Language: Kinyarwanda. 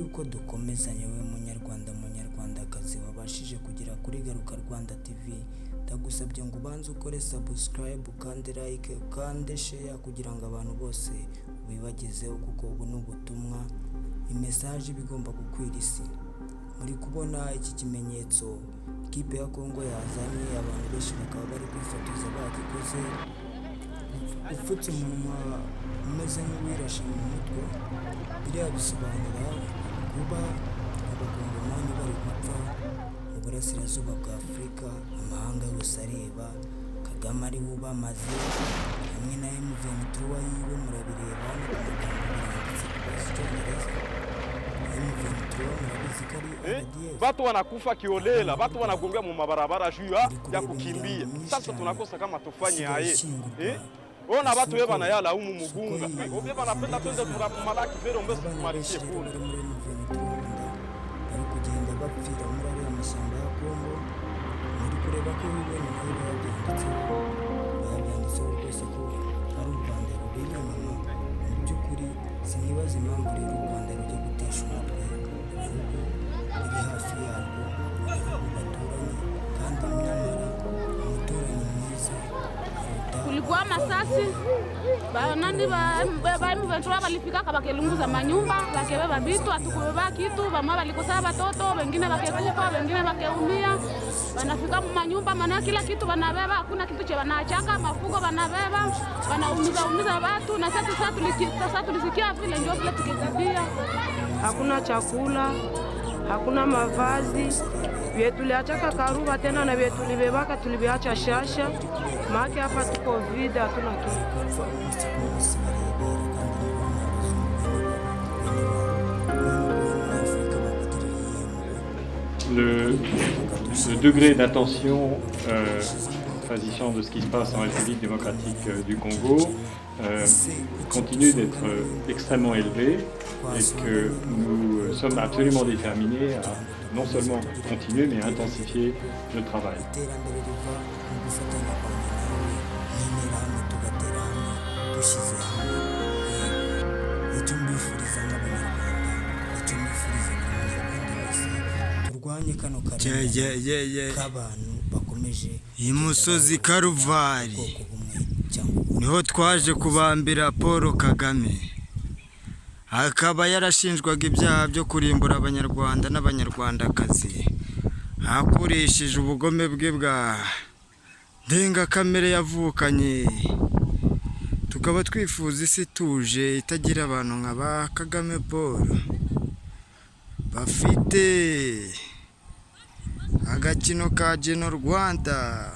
yuko dukomezanya we munyarwandakazi wabashije kugera kuri Garuka Rwanda TV, ndagusabye ngo ubanze ukore subscribe kandi like kandi share kugira ngo abantu bose bibagezeho, kuko ubu n'ubutumwa imessage bigomba gukwira isi. Muri kubona iki kimenyetso kipe ya Kongo yazanye, abantu benshi bakaba bari kwifotoza bagikoze ufutse umunwa umeze nk'uwirashe mu mutwe. Biriya bisobanura kuba abakongomani bari gupfa mu burasirazuba bwa Afurika, amahanga yose areba. Kagame ari ubamaze hamwe na M23 yiwe, murabireba no ku magambo biranditse ku Cyongereza. M23 murabizi ko ari RDF. Watu wanakufa kiolela, watu wanagombea mu mabarabara juu ya kukimbia. Sasa tunakosa kama tufanye haye. Ona watu weba na yala umu mugunga. Weba napenda twende tunakumalaki vero mbese kumarishie kule. Bari kugenda bapfira muri ariya mashyamba ya Kongo. Muri kureba ko bibona nayo babyanditseho rwose ko ari u Rwanda ruri inyuma. Mu by'ukuri sinibaza impamvu rero u Rwanda rujya gutesha umutwe ibihugu biri hafi yarwo, ibihugu baturanye, kandi nyamara umuturanyi mwiza kulikuwa masasi banandi M23 balifika bakelunguza manyumba, bakebeba vitu, atukubeba kitu, bamwa balikosa watoto, wengine bakekufa, wengine bakeumia. Banafika mu manyumba, maana kila kitu banabeba, hakuna kitu cha wanachaka, mafugo banabeba, wanaumiza watu. Na sasa tulisikia vile ndio vile tukizibia. Hakuna chakula, hakuna mavazi. Vyetu tuliachaka Karuba tena na vyetu tulibebaka tulibiacha Shasha. Maana hapa tuko vida, hatuna kitu. Le degré d'attention s'agissant de ce qui se passe en République démocratique du Congo continue d'être extrêmement élevé, et que nous sommes absolument déterminés à non seulement continuer mais à intensifier le travail. Imusozi Karuvari niho twaje kubambira Paul Kagame, akaba yarashinjwaga ibyaha byo kurimbura abanyarwanda n'abanyarwandakazi akoresheje ubugome bwe bwa ndengakamere yavukanye. Tukaba twifuza isi ituje itagira abantu nka ba Kagame Paul bafite agakino ka Geno Rwanda.